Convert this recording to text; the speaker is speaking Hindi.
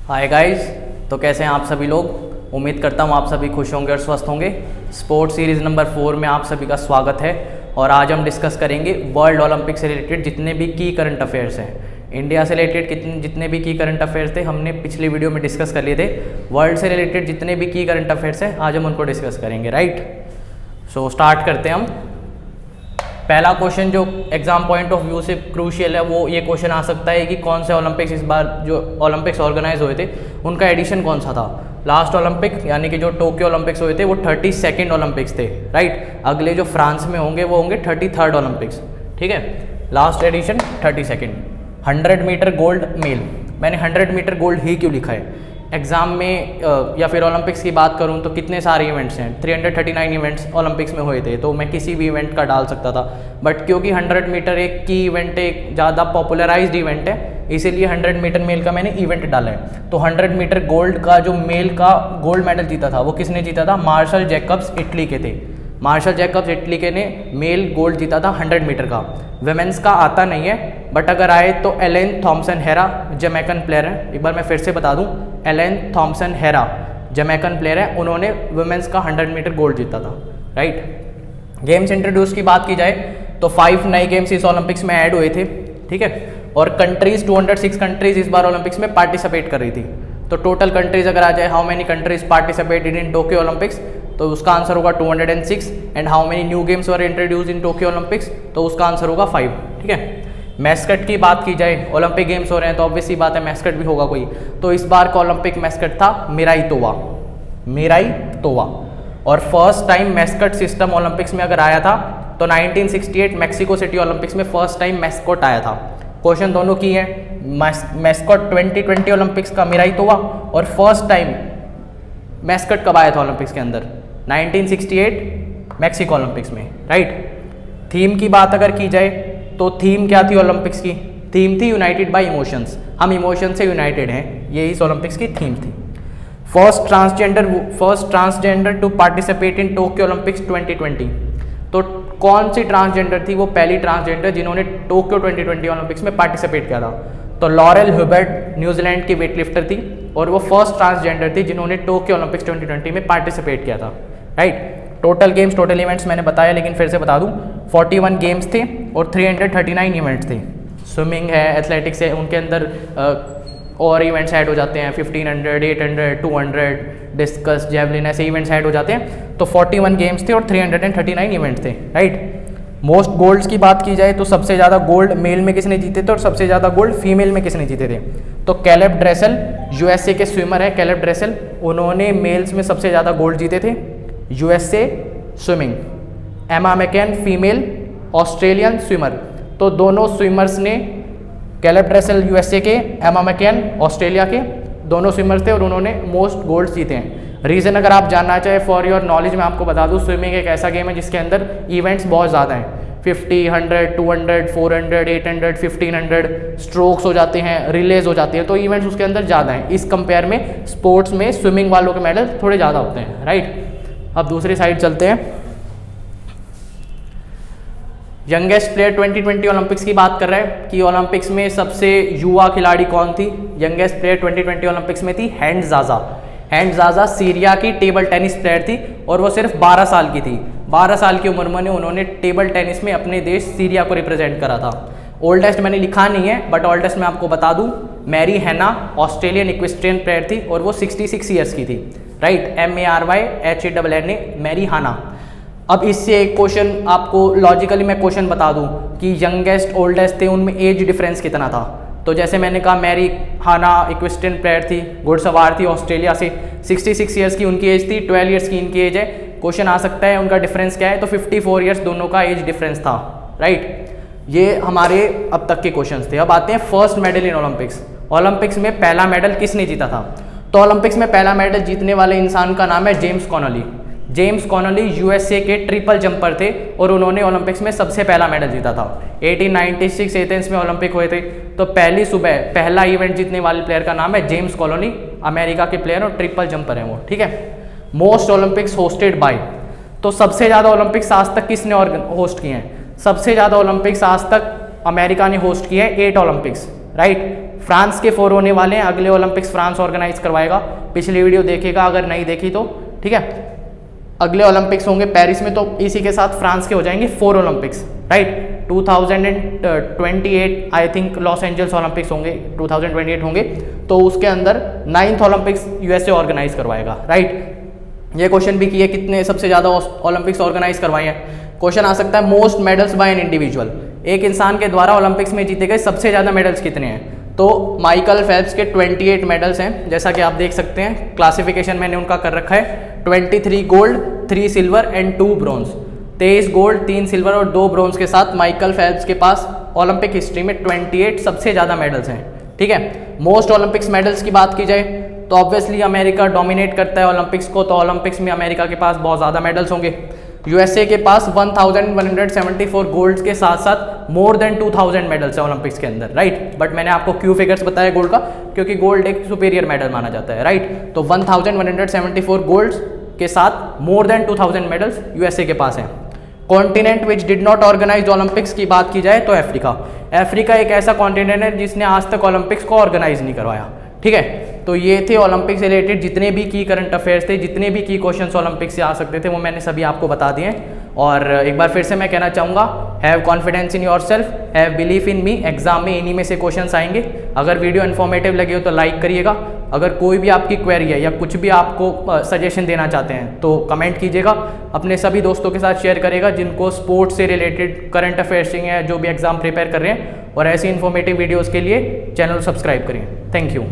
हाय गाइस, तो कैसे हैं आप सभी लोग। उम्मीद करता हूँ आप सभी खुश होंगे और स्वस्थ होंगे। स्पोर्ट्स सीरीज़ नंबर 4 में आप सभी का स्वागत है और आज हम डिस्कस करेंगे वर्ल्ड ओलंपिक से रिलेटेड जितने भी की करंट अफेयर्स हैं। इंडिया से रिलेटेड जितने भी की करंट अफेयर्स थे हमने पिछली वीडियो में डिस्कस कर लिए थे। वर्ल्ड से रिलेटेड जितने भी की करंट अफेयर्स हैं आज हम उनको डिस्कस करेंगे, राइट। सो स्टार्ट करते हैं हम। पहला क्वेश्चन जो एग्जाम पॉइंट ऑफ व्यू से क्रूशियल है वो ये क्वेश्चन आ सकता है कि कौन से ओलंपिक्स इस बार जो ओलंपिक्स ऑर्गेनाइज हुए थे उनका एडिशन कौन सा था। लास्ट ओलंपिक यानी कि जो टोक्यो ओलंपिक्स हुए थे वो 32nd ओलंपिक्स थे, राइट। अगले जो फ्रांस में होंगे वो होंगे 33rd ओलंपिक्स, ठीक है। Last edition 32nd। 100 metre gold male, मैंने 100 मीटर गोल्ड ही क्यों लिखा है एग्ज़ाम में या फिर ओलंपिक्स की बात करूं तो कितने सारे इवेंट्स हैं। 339 इवेंट्स ओलंपिक्स में हुए थे तो मैं किसी भी इवेंट का डाल सकता था, बट क्योंकि 100 मीटर एक की इवेंट है, एक ज़्यादा पॉपुलराइज्ड इवेंट है, इसीलिए 100 मीटर मेल का मैंने इवेंट डाला है। तो 100 मीटर गोल्ड का जो मेल का गोल्ड मेडल जीता था वो किसने जीता था? मार्शल जैकब्स इटली के थे। मार्शल जैकब्स इटली के ने मेल गोल्ड जीता था 100 मीटर का। वुमेन्स का आता नहीं है, बट अगर आए तो Elaine Thompson Herah Jamaican player है। एक बार मैं फिर से बता दूं, Elaine Thompson Herah Jamaican player है, उन्होंने वुमेन्स का 100 मीटर गोल्ड जीता था, राइट। गेम्स इंट्रोड्यूस की बात की जाए तो 5 नए गेम्स इस ओलंपिक्स में ऐड हुए थे, ठीक है। और कंट्रीज 206 कंट्रीज इस बार ओलंपिक्स में पार्टिसिपेट कर रही थी। तो टोटल कंट्रीज अगर आ जाए how many countries participated in Tokyo Olympics, तो उसका आंसर होगा 206। And how many new games were introduce in Tokyo Olympics, तो उसका आंसर होगा 5, ठीक है। मैस्कट की बात की जाए, ओलंपिक गेम्स हो रहे हैं तो ऑब्वियस ही बात है मैस्कट भी होगा कोई। तो इस बार का ओलंपिक मैस्कट था मिराई तोवा, मिराई तोवा। और first time mascot system Olympics में अगर आया था तो 1968 मैक्सिको सिटी ओलंपिक्स में फर्स्ट टाइम मैस्कट आया था। क्वेश्चन दोनों की है, मैस्कट 2020 ओलंपिक्स का मिराई तोवा और फर्स्ट टाइम मैस्कट कब आया था ओलंपिक्स के अंदर? 1968 मैक्सिको ओलंपिक्स में, राइट। थीम की बात अगर की जाए तो थीम क्या थी ओलंपिक्स की? थीम थी यूनाइटेड बाय इमोशंस, हम इमोशन से यूनाइटेड हैं, ये इस ओलंपिक्स की थीम थी। First transgender to participate in Tokyo Olympics 2020, तो कौन सी ट्रांसजेंडर थी? वो पहली ट्रांसजेंडर जिन्होंने टोक्यो 2020 ओलंपिक्स में पार्टिसिपेट किया था। तो लॉरेल ह्यूबर्ट न्यूजीलैंड की वेटलिफ्टर थी और वो फर्स्ट ट्रांसजेंडर थी जिन्होंने टोक्यो ओलंपिक्स 2020 में पार्टिसिपेट किया था, right. Total games, total events मैंने बताया लेकिन फिर से बता दूं, 41 गेम्स थे और 339 इवेंट्स थे। स्विमिंग है, एथलेटिक्स है, उनके अंदर और इवेंट्स ऐड हो जाते हैं। 1500, 800, 200, डिस्कस, जेवलिन, ऐसे इवेंट्स ऐड हो जाते हैं। तो 41 गेम्स थे और 339 इवेंट्स थे, राइट। मोस्ट गोल्ड्स की बात की जाए तो सबसे ज़्यादा गोल्ड मेल में किसने जीते थे और सबसे ज़्यादा गोल्ड फीमेल में किसने जीते थे? तो कैलेब ड्रेसल यूएसए के स्विमर है, कैलेब ड्रेसल, उन्होंने मेल्स में सबसे ज़्यादा गोल्ड जीते थे। USA swimming. एमा मैकेन फीमेल ऑस्ट्रेलियन स्विमर, तो दोनों स्विमर्स ने, कैलेब ड्रेसल यूएसए के, एमा मैकेन ऑस्ट्रेलिया के, दोनों स्विमर्स थे और उन्होंने मोस्ट गोल्ड जीते हैं। रीज़न अगर आप जानना चाहे फॉर योर नॉलेज मैं आपको बता दूं, स्विमिंग एक ऐसा गेम है जिसके अंदर इवेंट्स बहुत ज़्यादा हैं। 50, 100, 200, 400, 800, 1500 स्ट्रोक्स हो जाते हैं, रिलेज हो जाती है, तो इवेंट्स उसके अंदर ज़्यादा हैं। इस कंपेयर में स्पोर्ट्स में स्विमिंग वालों के मेडल थोड़े ज़्यादा होते हैं, राइट। अब दूसरी साइड चलते हैं। यंगेस्ट प्लेयर 2020 ओलंपिक्स की बात कर रहे हैं कि ओलंपिक्स में सबसे युवा खिलाड़ी कौन थी। यंगेस्ट प्लेयर 2020 ओलंपिक्स में थी हैंड ज़ाज़ा। हैंड ज़ाज़ा सीरिया की टेबल टेनिस प्लेयर थी और वो सिर्फ 12 साल की थी। 12 साल की उम्र में उन्होंने टेबल टेनिस में अपने देश सीरिया को रिप्रेजेंट करा था। ओल्डेस्ट मैंने लिखा नहीं है, बट ओल्डेस्ट मैं आपको बता दूं, मैरी हैना ऑस्ट्रेलियन इक्वेस्ट्रियन प्लेयर थी और वो 66 ईयर्स की थी, राइट। MARYHANNA, मैरी हाना। अब इससे एक क्वेश्चन आपको लॉजिकली मैं क्वेश्चन बता दूं कि यंगेस्ट ओल्डेस्ट थे उनमें एज डिफरेंस कितना था। तो जैसे मैंने कहा मैरी हाना इक्वेस्ट्रियन प्लेयर थी, घुड़सवार थी ऑस्ट्रेलिया से, 66 ईयर्स की उनकी एज थी, 12 ईयर्स की इनकी एज है। क्वेश्चन आ सकता है उनका डिफरेंस क्या है, तो 54 ईयर्स दोनों का एज डिफरेंस था, राइट। ये हमारे अब तक के क्वेश्चंस थे। अब आते हैं first medal in Olympics. Olympics में पहला मेडल किसने जीता था? तो ओलंपिक्स में पहला मेडल जीतने वाले इंसान का नाम है James Connolly. James Connolly USA के ट्रिपल जंपर थे और उन्होंने ओलंपिक्स में सबसे पहला मेडल जीता था। 1896 एथेंस में ओलंपिक हुए थे, तो पहली सुबह पहला इवेंट जीतने वाले प्लेयर का नाम है जेम्स कॉनोली, अमेरिका के प्लेयर और ट्रिपल जंपर हैं वो, ठीक है। मोस्ट ओलंपिक्स होस्टेड बाय, तो सबसे ज़्यादा ओलंपिक्स आज तक किसने होस्ट किए हैं? सबसे ज़्यादा ओलंपिक्स आज तक अमेरिका ने होस्ट किए हैं, 8 ओलंपिक्स, राइट। फ्रांस के 4 होने वाले हैं, अगले ओलंपिक्स फ्रांस ऑर्गेनाइज करवाएगा। पिछली वीडियो देखेगा अगर नहीं देखी तो, ठीक है। अगले ओलंपिक्स होंगे पेरिस में, तो इसी के साथ फ्रांस के हो जाएंगे 4 Olympics, right. 2028 I think Los Angeles Olympics होंगे, 2028 होंगे, तो उसके अंदर 9th ओलंपिक्स यूएसए ऑर्गेनाइज करवाएगा, राइट। ये क्वेश्चन भी किए कितने सबसे ज़्यादा ओलंपिक्स ऑर्गेनाइज करवाए हैं। क्वेश्चन आ सकता है most medals by an individual, एक इंसान के द्वारा ओलंपिक्स में जीते गए सबसे ज़्यादा मेडल्स कितने हैं। तो माइकल फेल्प्स के 28 मेडल्स हैं, जैसा कि आप देख सकते हैं। क्लासिफिकेशन मैंने उनका कर रखा है 23 gold 3 silver and 2 bronze. 23 gold 3 silver और 2 ब्रॉन्ज के साथ माइकल फेल्प्स के पास ओलंपिक हिस्ट्री में 28 सबसे ज़्यादा मेडल्स हैं, ठीक है। मोस्ट ओलंपिक्स मेडल्स की बात की जाए तो ऑब्वियसली अमेरिका डोमिनेट करता है ओलंपिक्स को, तो ओलंपिक्स में अमेरिका के पास बहुत ज़्यादा मेडल्स होंगे। यूएसए के पास 1174 गोल्ड्स के साथ साथ मोर देन 2000 मेडल्स है ओलंपिक्स के अंदर, राइट। बट मैंने आपको क्यू फिगर्स बताया गोल्ड का, क्योंकि गोल्ड एक सुपीरियर मेडल माना जाता है, राइट। तो 1174 गोल्ड्स के साथ मोर देन 2000 मेडल्स यूएसए के पास हैं। Continent which did not organise Olympics की बात की जाए तो अफ्रीका। अफ्रीका एक ऐसा कॉन्टिनेंट है जिसने आज तक ओलंपिक्स को ऑर्गेनाइज नहीं करवाया, ठीक है। तो ये थे ओलंपिक से रिलेटेड जितने भी की करंट अफेयर्स थे, जितने भी की क्वेश्चंस ओलंपिक से आ सकते थे, वो मैंने सभी आपको बता दिए। और एक बार फिर से मैं कहना चाहूँगा, have confidence in your self, have belief in me. Exam में इन्हीं में से क्वेश्चंस आएंगे। अगर वीडियो इन्फॉर्मेटिव लगे हो तो लाइक करिएगा। अगर कोई भी आपकी क्वेरी है या कुछ भी आपको सजेशन देना चाहते हैं तो कमेंट कीजिएगा। अपने सभी दोस्तों के साथ शेयर करेगा जिनको स्पोर्ट्स से रिलेटेड करंट अफेयर्स चाहिए है, जो भी एग्जाम प्रिपेयर कर रहे हैं। और ऐसी इन्फॉर्मेटिव वीडियोज़ के लिए चैनल सब्सक्राइब करें। Thank you.